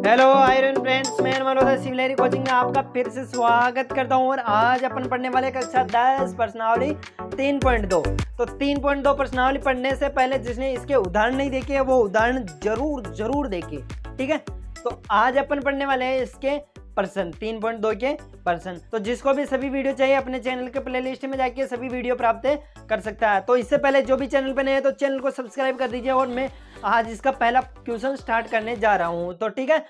Hello iron friends, मैं Manoj सिवलेरी coaching में आपका फिर से स्वागत करता हूं। और आज अपन पढ़ने वाले कक्षा 10 प्रश्नावली 3.2। तो 3.2 प्रश्नावली पढ़ने से पहले जिसने इसके उदाहरण नहीं देखे वो उदाहरण जरूर देखे, ठीक है। तो आज अपन पढ़ने वाले हैं इसके प्रश्न 3.2 के प्रश्न। तो जिसको भी सभी वीडियो चाहिए अपने चैनल के प्लेलिस्ट में जाके सभी वीडियो प्राप्त कर सकता है। तो इससे पहले जो भी चैनल पे नए हैं तो चैनल को सब्सक्राइब कर दीजिए। और मैं आज इसका पहला क्वेश्चन स्टार्ट करने जा रहा हूं, तो ठीक है।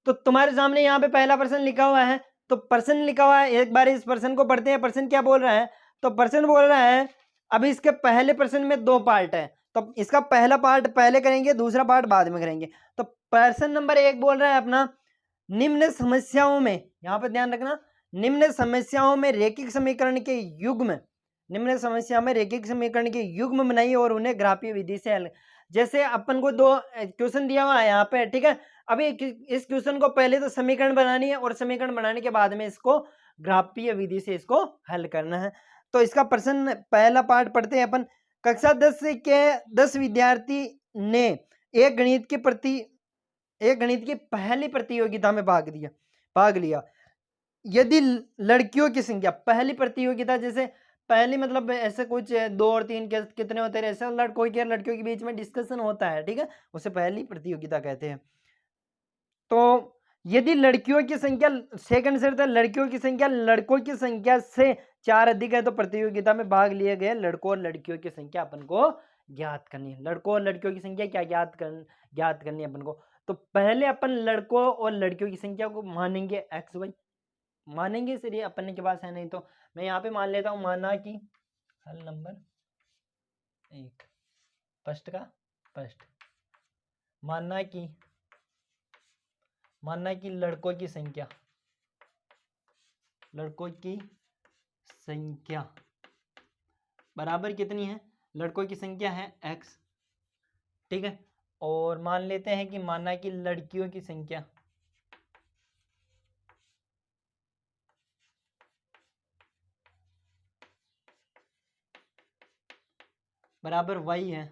तो तुम्हारे सामने यहाँ पे पहला प्रश्न लिखा हुआ है। तो प्रश्न लिखा हुआ है, एक बार इस प्रश्न को पढ़ते हैं। प्रश्न क्या बोल रहा है? तो प्रश्न बोल रहा है, अभी इसके पहले प्रश्न में 2 पार्ट है, तो इसका पहला पार्ट पहले करेंगे, दूसरा पार्ट बाद में करेंगे। तो प्रश्न नंबर 1 बोल रहा है अपना, निम्न समस्याओं में, यहाँ पे ध्यान रखना, निम्न समस्याओं में रैखिक समीकरण के युग्म, निम्न समस्या में रैखिक समीकरण के युग्म बनाइए और उन्हें ग्राफीय विधि से हल। जैसे अपन को 2 क्वेश्चन दिया हुआ है यहाँ पे, ठीक है। अभी इस क्वेश्चन को पहले तो समीकरण बनानी है और समीकरण बनाने के बाद में इसको ग्राफीय विधि से इसको हल करना है। तो इसका प्रश्न पहला पार्ट पढ़ते हैं अपन। कक्षा 10 के 10 विद्यार्थी ने एक गणित की पहली प्रतियोगिता में भाग लिया। यदि लड़कियों की संख्या, पहली प्रतियोगिता, जैसे पहली मतलब ऐसे कुछ 2 और 3 के कितने होते हैं, ऐसा लड़कियों के बीच में डिस्कशन होता है, ठीक है, उसे पहली प्रतियोगिता कहते हैं। तो यदि लड़कियों की संख्या, सेकंड शर्त है, लड़कियों की संख्या लड़कों की संख्या से 4 अधिक है, तो प्रतियोगिता में भाग लिए गए लड़कों और लड़कियों की संख्या अपन को ज्ञात करनी है। लड़कों और लड़कियों की संख्या क्या ज्ञात करनी है अपन को। तो पहले अपन लड़कों और लड़कियों की संख्या को मानेंगे एक्स वाई, मानेंगे, इसलिए अपन के पास है नहीं तो मैं यहाँ पे मान लेता हूँ, माना कि हल नंबर 1 फर्स्ट का फर्स्ट, मानना कि लड़कों की संख्या बराबर कितनी है, लड़कों की संख्या है x, ठीक है। और मान लेते हैं कि माना कि लड़कियों की संख्या बराबर y है,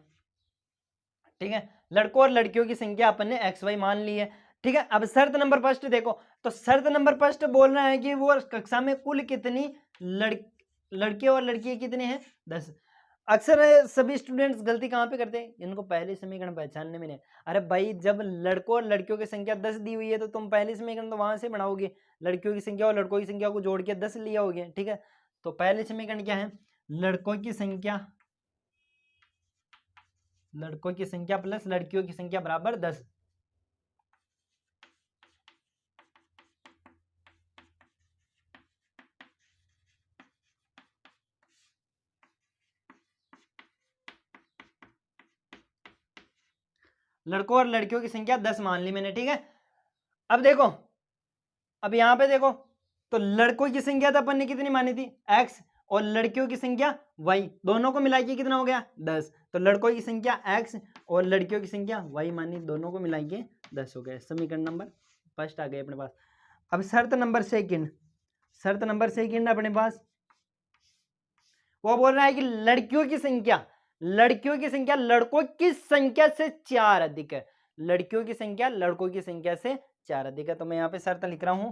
ठीक है। लड़कों और लड़कियों की संख्या अपन ने एक्स वाई मान ली है, ठीक है। अब शर्त नंबर फर्स्ट देखो। तो शर्त नंबर फर्स्ट बोल रहा है कि वो कक्षा में कुल कितनी लड़के और लड़कियां कितने हैं, 10। अक्सर सभी स्टूडेंट्स गलती कहाँ पे करते हैं, इनको पहले समीकरण पहचानने में नहीं। अरे भाई, जब लड़कों और लड़कियों की संख्या 10 दी हुई है तो तुम पहले समीकरण तो वहां से बनाओगे, लड़कियों की संख्या और लड़कों की संख्या को जोड़ के 10 लिया होगे, ठीक है। तो पहले समीकरण क्या है, लड़कों की संख्या प्लस लड़कियों की संख्या बराबर 10। लड़कों और लड़कियों की संख्या 10 मान ली मैंने, ठीक है। अब देखो, अब यहां पे देखो, तो लड़कों की संख्या तो अपन ने कितनी मानी थी, x, और लड़कियों की संख्या y, दोनों को मिला के कितना हो गया, 10। तो लड़कों की संख्या x और लड़कियों की संख्या y मानी, दोनों को मिला के 10 हो गए। समीकरण नंबर फर्स्ट आ गए अपने पास। अब शर्त नंबर सेकंड अपने पास, वो बोल रहा है कि लड़कों की संख्या लड़कों की संख्या से 4 अधिक है, लड़कियों की संख्या लड़कों की संख्या से 4 अधिक है। तो मैं यहाँ पे शर्त लिख रहा हूं,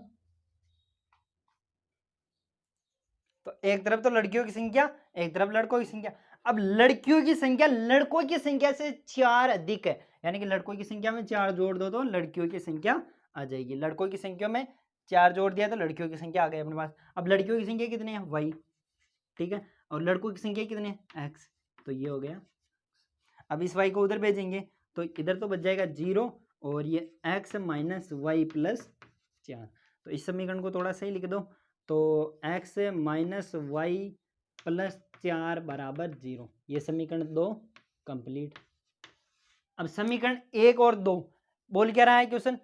तो एक तरफ तो लड़कियों की संख्या, एक तरफ लड़कों की संख्या। अब लड़कियों की संख्या लड़कों की संख्या से 4 अधिक है, यानी कि लड़कों की संख्या में 4 जोड़ दो तो लड़कियों की संख्या आ जाएगी। लड़कों की संख्या में 4 जोड़ दिया तो लड़कियों की संख्या आ गई अपने पास। अब लड़कियों की संख्या कितनी है, y, ठीक है, और लड़कों की संख्या कितनी है, x, तो ये हो गया। अब इस y को उधर भेजेंगे तो इधर तो बच जाएगा 0 और ये x माइनस वाई प्लस 4। तो इस समीकरण को थोड़ा सही लिख दो, तो x माइनस वाई प्लस 4 बराबर 0। ये समीकरण 2 कंप्लीट। अब समीकरण 1 और 2 बोल क्या रहा है क्वेश्चन,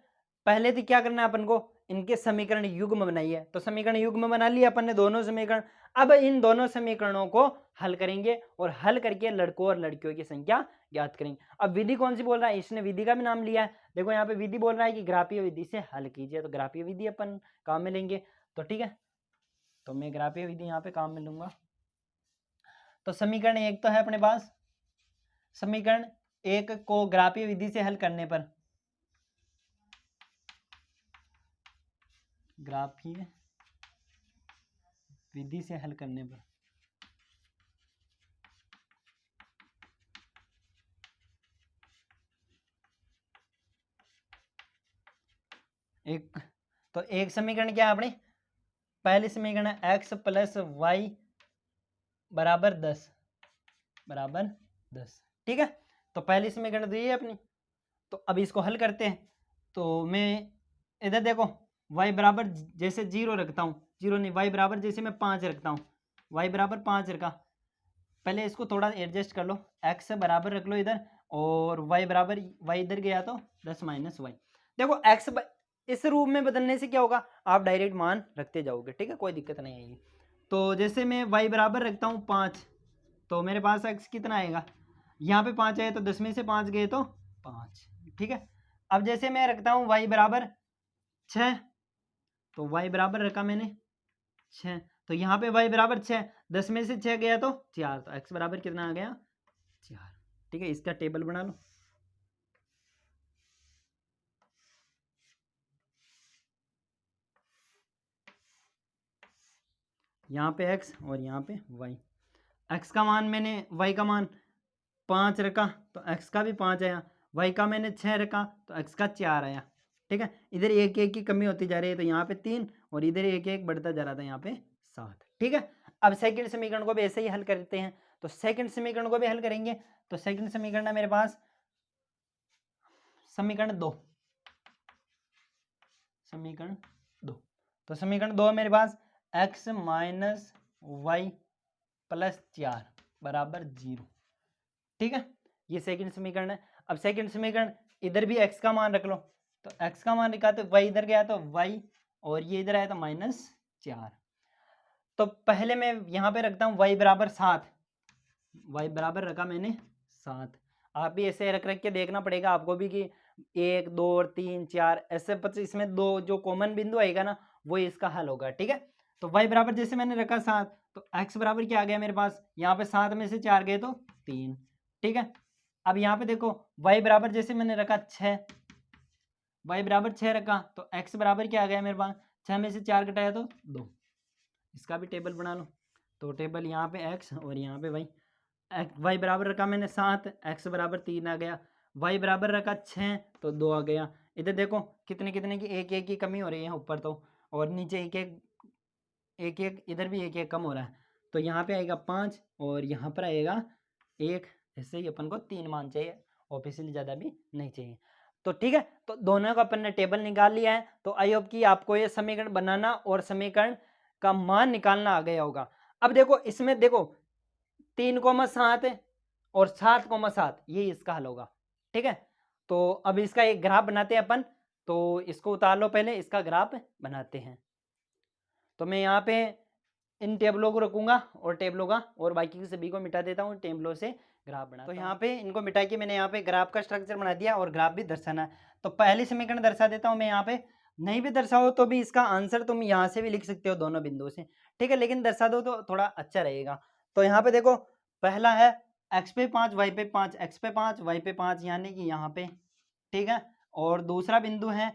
पहले तो क्या करना है अपन को, इनके समीकरण युग्म बनाइए। तो समीकरण युग्म बना लिया अपन ने, दोनों समीकरण। अब इन दोनों समीकरणों को हल करेंगे और हल करके लड़कों और लड़कियों की संख्या ज्ञात करेंगे। अब विधि कौन सी बोल रहा है, इसने विधि का भी नाम लिया है। देखो यहाँ पे विधि बोल रहा है कि ग्राफीय विधि से हल कीजिए, तो ग्राफीय विधि अपन काम में लेंगे, तो ठीक है। तो मैं ग्राफीय विधि यहाँ पे काम में लूंगा। तो समीकरण 1 तो है अपने पास, समीकरण 1 को ग्राफीय विधि से हल करने पर ग्राफीय विधि से हल करने पर एक समीकरण क्या है अपने, पहले समीकरण है x प्लस वाई बराबर 10 बराबर 10, ठीक है। तो पहली समीकरण तो ये है अपनी। तो अब इसको हल करते हैं। तो मैं इधर देखो y बराबर जैसे 0 रखता हूँ, 0 नहीं, y बराबर जैसे मैं 5 रखता हूँ, y बराबर 5 रखा। पहले इसको थोड़ा एडजस्ट कर लो, x बराबर रख लो इधर, और y बराबर, y इधर गया तो 10 माइनस वाई। देखो x इस रूप में बदलने से क्या होगा, आप डायरेक्ट मान रखते जाओगे, ठीक है, कोई दिक्कत नहीं आएगी। तो जैसे मैं y बराबर रखता हूँ 5, तो मेरे पास x कितना आएगा, यहाँ पे 5 आए तो 10 में से 5 गए तो 5, ठीक है। अब जैसे मैं रखता हूँ y बराबर 6, तो y बराबर रखा मैंने 6, तो यहाँ पे y बराबर 6, 10 में से 6 गया तो 4, तो x बराबर कितना आ गया 4, ठीक है। इसका टेबल बना लो। यहाँ पे x और यहाँ पे y, x का मान मैंने, y का मान 5 रखा तो x का भी 5 आया, y का मैंने 6 रखा तो x का 4 आया, ठीक है। इधर एक एक की कमी होती जा रही है, तो यहाँ पे 3 और इधर एक एक बढ़ता जा रहा था, यहाँ पे 7, ठीक है। अब सेकंड समीकरण को भी ऐसे ही हल करते हैं। तो सेकंड समीकरण को भी हल करेंगे। तो सेकंड समीकरण है मेरे पास समीकरण 2, समीकरण 2। तो समीकरण 2 मेरे पास x माइनस वाई प्लस 4 बराबर 0, ठीक है। ये सेकंड समीकरण है। अब सेकंड समीकरण इधर भी x का मान रख लो, तो x का मान रखा तो y इधर गया तो y, और ये इधर आया तो -4। तो पहले मैं यहाँ पे रखता हूँ y बराबर 7, y बराबर रखा मैंने 7। आप भी ऐसे रख के देखना पड़ेगा आपको भी कि 1 2 और 3 4 ऐसे, इसमें दो जो कॉमन बिंदु आएगा ना, वो इसका हल होगा, ठीक है। तो y बराबर जैसे मैंने रखा 7, तो x बराबर क्या आ गया मेरे पास, यहाँ पे 7 में से 4 गए तो 3, ठीक है। अब यहाँ पे देखो y बराबर जैसे मैंने रखा 6, y बराबर 6 रखा, तो x बराबर क्या आ गया मेरे पास, 6 में से 4 घटाया तो 2। इसका भी टेबल बना लो। तो टेबल यहाँ पे x और यहाँ पे y, y बराबर रखा मैंने 7, x बराबर 3 आ गया, y बराबर रखा 6 तो 2 आ गया। इधर देखो कितने कितने की एक एक की कमी हो रही है ऊपर तो, और नीचे एक एक इधर भी एक एक कम हो रहा है। तो यहाँ पे आएगा 5 और यहाँ पर आएगा 1। ऐसे ही अपन को 3 मान चाहिए, ऑब्वियसली ज़्यादा भी नहीं चाहिए। तो ठीक है, तो दोनों का अपन ने टेबल निकाल लिया है। तो आई होप कि आपको ये समीकरण बनाना और समीकरण का मान निकालना आ गया होगा। अब देखो इसमें देखो 3,7 और 7,7 ये इसका हल होगा, ठीक है। तो अब इसका एक ग्राफ बनाते हैं अपन, तो इसको उतार लो, पहले इसका ग्राफ बनाते हैं। तो मैं यहाँ पे इन टेबलों को रखूंगा और टेबलों का और बाकी के सभी को मिटा देता हूँ, टेबलों से ग्राफ बना। तो यहाँ पे इनको मिटा के मैंने यहाँ पे ग्राफ का स्ट्रक्चर बना दिया और ग्राफ भी दर्शाना है। तो पहली समीकरण दर्शा देता हूँ मैं यहाँ पे, नहीं भी दर्शाओ तो भी इसका आंसर तुम यहाँ से भी लिख सकते हो दोनों बिंदुओं से, ठीक है, लेकिन दर्शा दो तो थोड़ा अच्छा रहेगा। तो यहाँ पे देखो पहला है x पे 5 y पे 5, x पे 5 y पे 5 यानी कि यहाँ पे, ठीक है। और दूसरा बिंदु है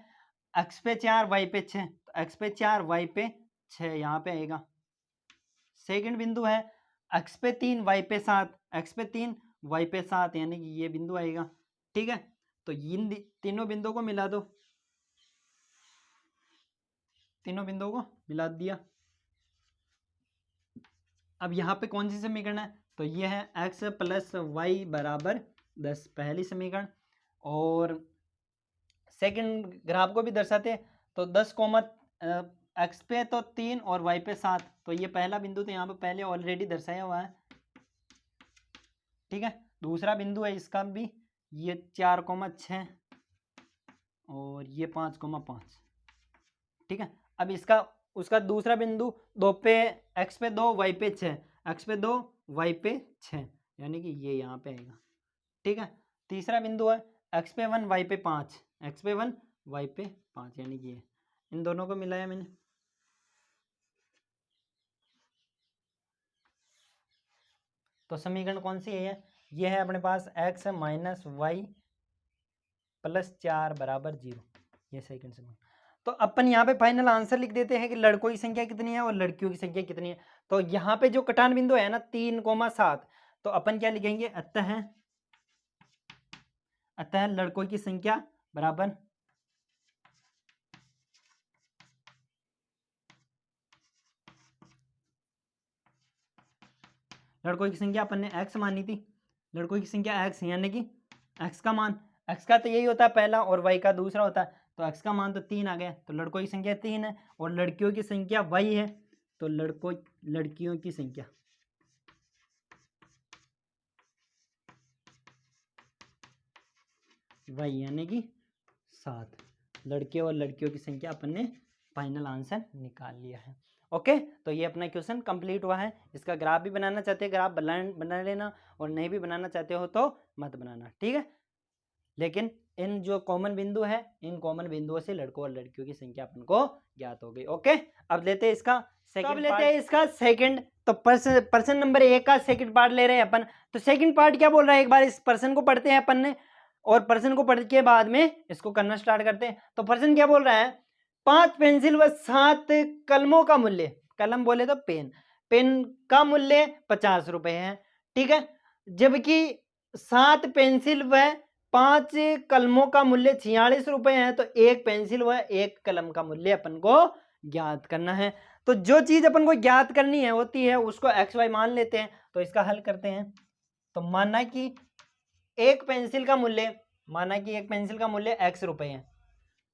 x पे 4 y पे 6, तो x पे 4 y पे 6 यहाँ पे आएगा। सेकंड बिंदु है x पे 3 y पे 7, x पे 3 y पे 7 यानी कि ये बिंदु आएगा, ठीक है। तो इन तीनों बिंदुओं को मिला दो, तीनों बिंदुओं को मिला दिया। अब यहाँ पे कौन सी समीकरण है, तो ये है x प्लस वाई बराबर 10 पहली समीकरण। और सेकंड ग्राफ को भी दर्शाते हैं, तो 10 x पे तो 3 और y पे 7, तो ये पहला बिंदु तो यहाँ पे पहले ऑलरेडी दर्शाया हुआ है, ठीक है। दूसरा बिंदु है इसका भी, ये 4,6 और ये 5,5, ठीक है। अब इसका उसका दूसरा बिंदु 2 पे x पे 2 y पे 6, x पे 2 y पे 6 यानी कि ये यहाँ पे आएगा, ठीक है। तीसरा बिंदु है x पे 1 y पे 5, x पे 1 y पे 5 यानी कि ये, इन दोनों को मिलाया मैंने। तो समीकरण कौन सी है ये है अपने पास x माइनस वाई प्लस 4 बराबर 0, ये सेकंड समीकरण। तो अपन यहाँ पे फाइनल आंसर लिख देते हैं कि लड़कों की संख्या कितनी है और लड़कियों की संख्या कितनी है। तो यहाँ पे जो कटान बिंदु है ना 3,7, तो अपन क्या लिखेंगे, अतः लड़कों की संख्या बराबर लड़कों की संख्या अपन ने x मानी थी, लड़कों की संख्या x यानी कि x का मान, x का तो यही होता है पहला और y का दूसरा होता है, तो x का मान तो 3 आ गया, तो लड़कों की संख्या 3 है और लड़कियों की संख्या y है, तो लड़कियों की संख्या y यानी कि 7, लड़के और लड़कियों की संख्या अपन ने फाइनल आंसर निकाल लिया है। ओके, तो ये अपना क्वेश्चन कंप्लीट हुआ है। इसका ग्राफ भी बनाना चाहते हैं ग्राफ बना लेना, और नहीं भी बनाना चाहते हो तो मत बनाना, ठीक है। लेकिन इन जो कॉमन बिंदु है, इन कॉमन बिंदुओं से लड़कों और लड़कियों की संख्या अपन को ज्ञात हो गई। ओके, अब लेते हैं इसका सेकंड, तो पर्सन नंबर 1 का सेकंड पार्ट ले रहे हैं अपन। तो सेकंड पार्ट क्या बोल रहा है, एक बार इस पर्सन को पढ़ते हैं अपन ने, और पर्सन को पढ़ के बाद में इसको करना स्टार्ट करते हैं। तो पर्सन क्या बोल रहा है, 5 पेंसिल व 7 कलमों का मूल्य, कलम बोले तो पेन का मूल्य 50 रुपए है, ठीक है। जबकि 7 पेंसिल व 5 कलमों का मूल्य 46 रुपए है, तो एक पेंसिल व एक कलम का मूल्य अपन को ज्ञात करना है। तो जो चीज अपन को ज्ञात करनी है होती है उसको एक्स वाई मान लेते हैं। तो इसका हल करते हैं। तो माना कि एक पेंसिल का मूल्य x रुपए है,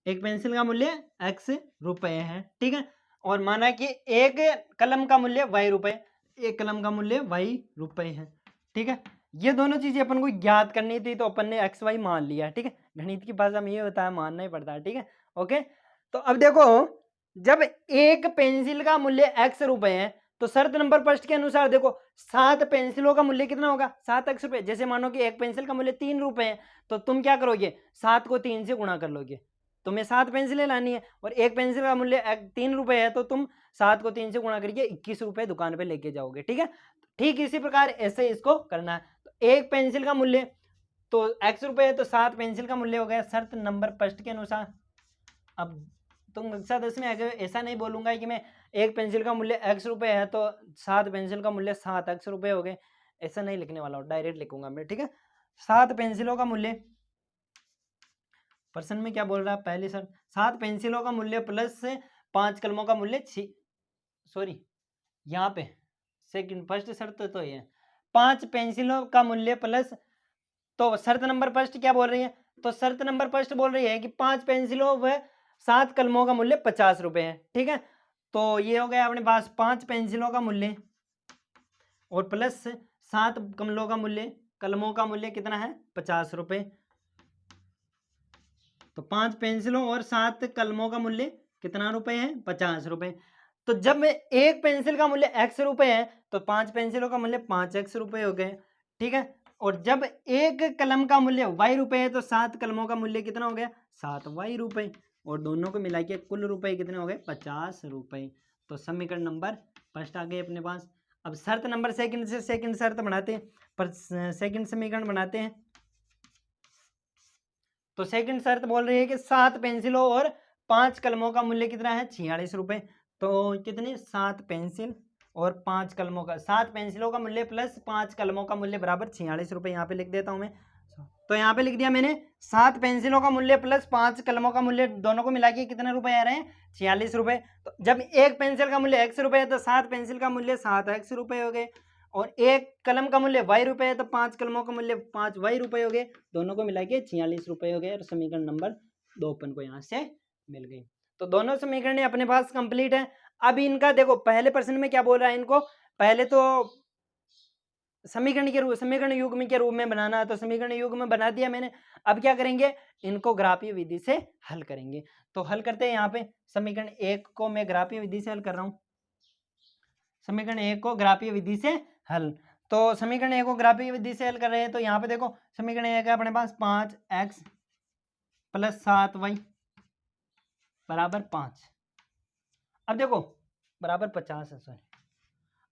एक पेंसिल का मूल्य x रुपए है, ठीक है। और माना कि एक कलम का मूल्य y रुपए, एक कलम का मूल्य y रुपए है, ठीक है। ये दोनों चीजें अपन को ज्ञात करनी थी, तो अपन ने एक्स वाई मान लिया, ठीक है। गणित की भाषा में ये होता है, मानना ही पड़ता है, ठीक है। ओके, तो अब देखो, जब एक पेंसिल का मूल्य x रुपए है, तो शर्त नंबर फर्स्ट के अनुसार देखो 7 पेंसिलों का मूल्य कितना होगा, 7x रुपए। जैसे मानो कि एक पेंसिल का मूल्य 3 रुपए है, तो तुम क्या करोगे, 7 को 3 से गुणा कर लोगे। तुम्हें 7 पेंसिलें लानी है और एक पेंसिल का मूल्य 3 रुपए है, तो तुम 7 को 3 से गुणा करके 21 रुपए दुकान पे लेके जाओगे, ठीक है। ठीक इसी प्रकार ऐसे इसको करना है। तो एक पेंसिल का मूल्य तो x रुपए है, तो 7 पेंसिल का मूल्य हो गया शर्त नंबर फर्स्ट के अनुसार। अब तुम कक्षा 10 में आगे ऐसा नहीं बोलूंगा कि मैं एक पेंसिल का मूल्य x रुपए है तो 7 पेंसिल का मूल्य 7x रुपए हो गए, ऐसा नहीं लिखने वाला हूँ, डायरेक्ट लिखूंगा मैं, ठीक है। 7 पेंसिलों का मूल्य, पर्सन में क्या बोल रहा है, पहली शर्त 7 पेंसिलों का मूल्य प्लस 5 कलमों का मूल्य, सॉरी यहाँ पे सेकंड फर्स्ट शर्त तो ये 5 पेंसिलों का मूल्य प्लस, तो शर्त नंबर फर्स्ट क्या बोल रही है, तो शर्त नंबर फर्स्ट बोल रही है कि 5 पेंसिलों व 7 कलमों का मूल्य 50 रुपए है, ठीक है। तो ये हो गया अपने पास 5 पेंसिलों का मूल्य और प्लस 7 कलमों का मूल्य कितना है, 50 रुपए। तो 5 पेंसिलों और 7 कलमों का मूल्य कितना रुपए है, 50 रुपए। तो जब एक पेंसिल का मूल्य x रुपए है, तो 5 पेंसिलों का मूल्य 5x रुपए हो गए, ठीक है। और जब एक कलम का मूल्य y रुपए है, तो 7 कलमों का मूल्य कितना हो गया, 7y रुपए, और दोनों को मिला के कुल रुपए कितने हो गए, 50 रुपए। तो समीकरण नंबर फर्स्ट आ गए अपने पास। अब शर्त नंबर सेकंड से सेकंड शर्त बनाते हैं, पर सेकंड समीकरण बनाते हैं। तो सेकंड शर्त बोल रही है कि 7 पेंसिलों और 5 कलमों का मूल्य कितना है, 46 रुपए। तो कितने, 7 पेंसिल और 5 कलमों का, 7 पेंसिलों का मूल्य प्लस 5 कलमों का मूल्य बराबर 46 रुपए। यहाँ पे लिख देता हूँ मैं, तो यहाँ पे लिख दिया मैंने 7 पेंसिलों का मूल्य प्लस 5 कलमों का मूल्य, दोनों को मिला के कितने रुपए आ रहे हैं, 46 रुपए। तो जब एक पेंसिल का मूल्य x रुपए है, तो 7 पेंसिल का मूल्य 7x रुपए हो गए, और एक कलम का मूल्य y रुपए है, तो 5 कलमों का मूल्य 5y रुपए हो गए, दोनों को मिला के 46 रुपए हो गए, और समीकरण नंबर 2 अपन को यहाँ से मिल गई। तो दोनों समीकरण अपने पास कंप्लीट है। अब इनका देखो पहले प्रश्न में क्या बोल रहा है, इनको पहले तो समीकरण युग्म के रूप में बनाना है, तो समीकरण युग्म में बना दिया मैंने। अब क्या करेंगे, इनको ग्राफीय विधि से हल करेंगे। तो हल करते हैं। यहाँ पे समीकरण 1 को मैं ग्राफीय विधि से हल कर रहा हूँ, समीकरण 1 को ग्राफीय विधि से हल। तो समीकरण 1 को ग्राफीय विधि से हल कर रहे हैं। तो यहाँ पे देखो समीकरण 1 है अपने पास 5x प्लस 7y बराबर 5। अब देखो बराबर 50 है, सॉरी।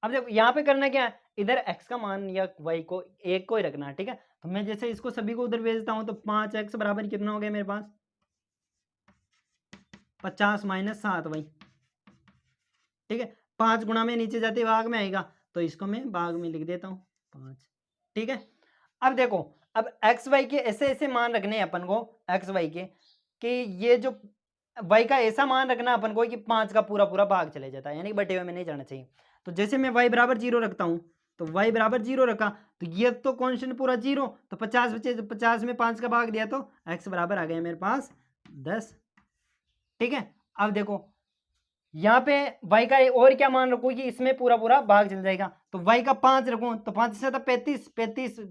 अब देखो यहाँ पे करना क्या है, इधर x का मान या y को 1 को ही रखना है, ठीक है। तो मैं जैसे इसको सभी को उधर भेजता हूँ, तो 5x बराबर कितना हो गया मेरे पास, 50 माइनस 7 वाई, ठीक है। 5 गुणा में नीचे जाते भाग में आएगा, तो इसको मैं भाग में लिख देता हूँ 5, ठीक है। अब देखो, अब एक्स वाई के ऐसे ऐसे मान रखने हैं अपन को, एक्स वाई के, कि ये जो वाई का ऐसा मान रखना अपन को कि 5 का पूरा पूरा भाग चले जाता है, यानी बटे हुए में नहीं जाना चाहिए। तो जैसे मैं वाई बराबर 0 रखता हूँ, तो वाई बराबर 0 रखा, तो ये तो कांस्टेंट पूरा 0, तो 50 बचे, 50 में 5 का भाग दिया तो एक्स बराबर आ गया मेरे पास 10, ठीक है। अब देखो यहाँ पे y का और क्या मान रखो कि इसमें पूरा पूरा भाग चल जाएगा, तो y का 5 रखूँ, तो 5 से 35,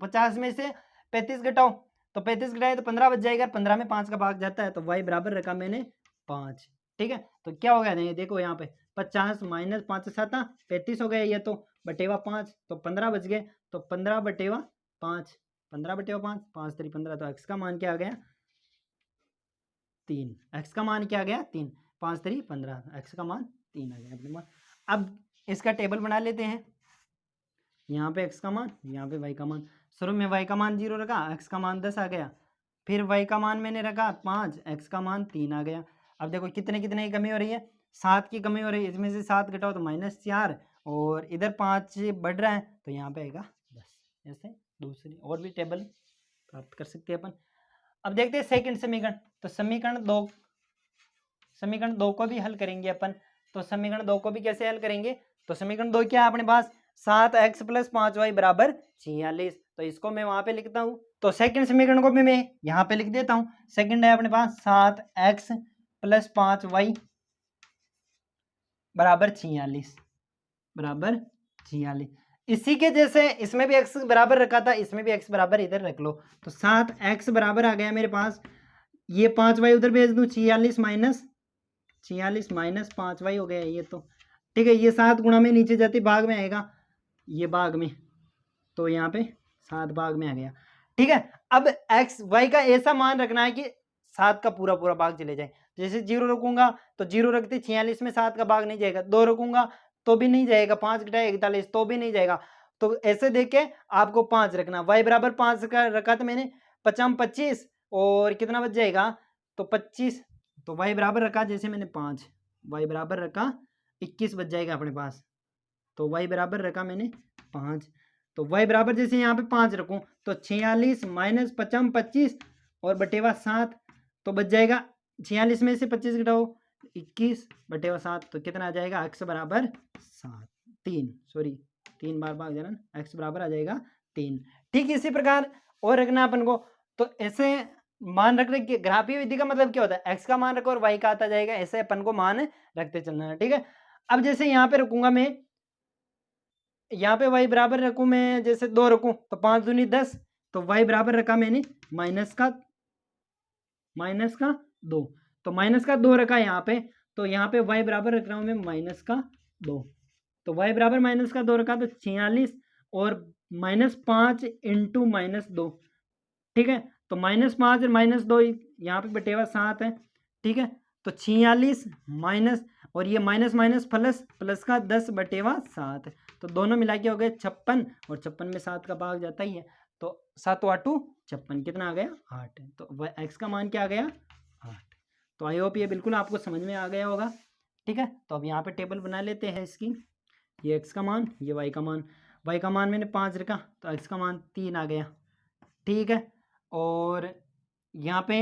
50 में से 35 घटाओ, तो 35 घटाए तो 15 बच जाएगा, 15 में 5 का भाग जाता है, तो y बराबर रखा मैंने 5, ठीक है। तो क्या हो गया, नहीं देखो यहाँ पे 50 माइनस 5 7 35 हो गया, ये तो बटेवा 5, तो 15 बच गए, तो 15 बटेवा 5, 15 बटेवा 5, 5 3 15, तो x का मान क्या आ गया 3, x का मान क्या आ गया 3, 5 3 15, x का मान 3 आ गया अपने पास। अब इसका टेबल बना लेते हैं, यहाँ पे x का मान, यहाँ पे y का मान। शुरू में y का मान 0 रखा, x का मान 10 आ गया, फिर y का मान मैंने रखा 5, x का मान 3 आ गया। अब देखो कितने कितने की कमी हो रही है, 7 की कमी हो रही है, इसमें से 7 घटाओ तो -4, और इधर 5 बढ़ रहा है, तो यहाँ पे आएगा 10। ऐसे दूसरी और भी टेबल प्राप्त कर सकते हैं अपन। अब देखते हैं सेकंड समीकरण, तो समीकरण 2 को भी हल करेंगे अपन। तो समीकरण 2 को भी कैसे हल करेंगे, तो समीकरण 2 क्या है अपने पास, 7x + 5y = 46, तो इसको मैं वहां पे लिखता हूँ। तो सेकंड समीकरण को भी मैं यहाँ पे लिख देता हूँ। सेकंड है अपने पास 7x + 5y = 46, इसी के जैसे इसमें भी x बराबर रखा था, इसमें भी x बराबर इधर रख लो, तो 7x बराबर आ गया मेरे पास, ये 5y उधर भेज दूं, 46 माइनस 5y हो गया ये, तो ठीक है। ये 7 गुणा में नीचे जाते भाग में आएगा, ये भाग में, तो यहाँ पे 7 भाग में आ गया, ठीक है। अब x y का ऐसा मान रखना है कि 7 का पूरा पूरा भाग चले जाए। जैसे 0 रखूंगा तो 0 रखते 46 में 7 का भाग नहीं जाएगा, 2 रखूंगा तो भी नहीं जाएगा, 5 घटाए 41 तो भी नहीं जाएगा। तो ऐसे देख के आपको 5 रखना, y बराबर 5 का रखा था मैंने, 50 25 और कितना बच जाएगा, तो 25, तो y बराबर रखा जैसे मैंने 5, y बराबर रखा 21 बच जाएगा अपने पास, तो y बराबर रखा मैंने 5, तो y बराबर जैसे यहाँ पे 5 रखूं, तो 46 माइनस 50 25 और बटेवा 7, तो बच जाएगा 46 में से 25 घटाओ 21 बटेवा 7, तो कितना आ जाएगा, x बराबर 7, 3 बार भाग जाना, x बराबर आ जाएगा 3, ठीक। इसी प्रकार और रखना अपन को, तो ऐसे मान रख रहे, ग्राफीय विधि का मतलब क्या होता है, x का मान रखो और y का आता जाएगा, ऐसे अपन को मान रखते चलना है, ठीक है। अब जैसे यहाँ पे रखूंगा मैं, यहाँ पे y बराबर रखूं मैं, जैसे 2 रखूं तो 5 दूनी 10, तो y बराबर रखा मैंने माइनस का 2, तो माइनस का 2 रखा यहाँ पे, तो यहाँ पे y बराबर रख रहा हूँ मैं -2, तो y बराबर -2 रखा, तो 46 और -5 इंटू -2, ठीक है। तो -5 और -2 यहाँ पे बटेवा 7 है, ठीक है। तो 46 माइनस और ये माइनस माइनस प्लस का 10 बटेवा 7, तो दोनों मिला के हो गए 56, और 56 में 7 का भाग जाता ही है, तो 7 8 56, कितना आ गया 8, तो x का मान क्या आ गया 8। तो आई होप ये बिल्कुल आपको समझ में आ गया होगा, ठीक है। तो अब यहाँ पे टेबल बना लेते हैं इसकी, ये x का मान, ये y का मान, y का मान मैंने 5 रखा, तो x का मान 3 आ गया, ठीक है। और यहाँ पे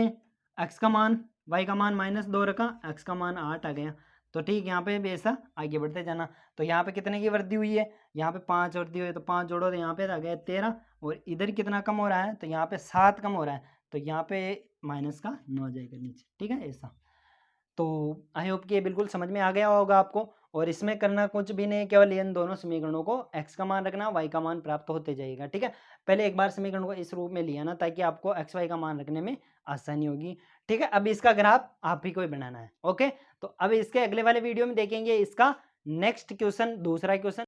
x का मान, y का मान -2 रखा, x का मान 8 आ गया, तो ठीक। यहाँ पे भी ऐसा आगे बढ़ते जाना, तो यहाँ पे कितने की वृद्धि हुई है, यहाँ पे 5 वृद्धि हुई है, तो 5 जोड़ो तो यहाँ पे आ गया 13, और इधर कितना कम हो रहा है, तो यहाँ पे 7 कम हो रहा है, तो यहाँ पे माइनस का 9 आ जाएगा नीचे, ठीक है ऐसा। तो आई होप कि ये बिल्कुल समझ में आ गया होगा आपको, और इसमें करना कुछ भी नहीं, केवल इन दोनों समीकरणों को x का मान रखना, y का मान प्राप्त होते जाएगा, ठीक है। पहले एक बार समीकरण को इस रूप में लिया ना, ताकि आपको x y का मान रखने में आसानी होगी, ठीक है। अब इसका ग्राफ आप ही को ही बनाना है, ओके। तो अब इसके अगले वाले वीडियो में देखेंगे इसका नेक्स्ट क्वेश्चन, दूसरा क्वेश्चन।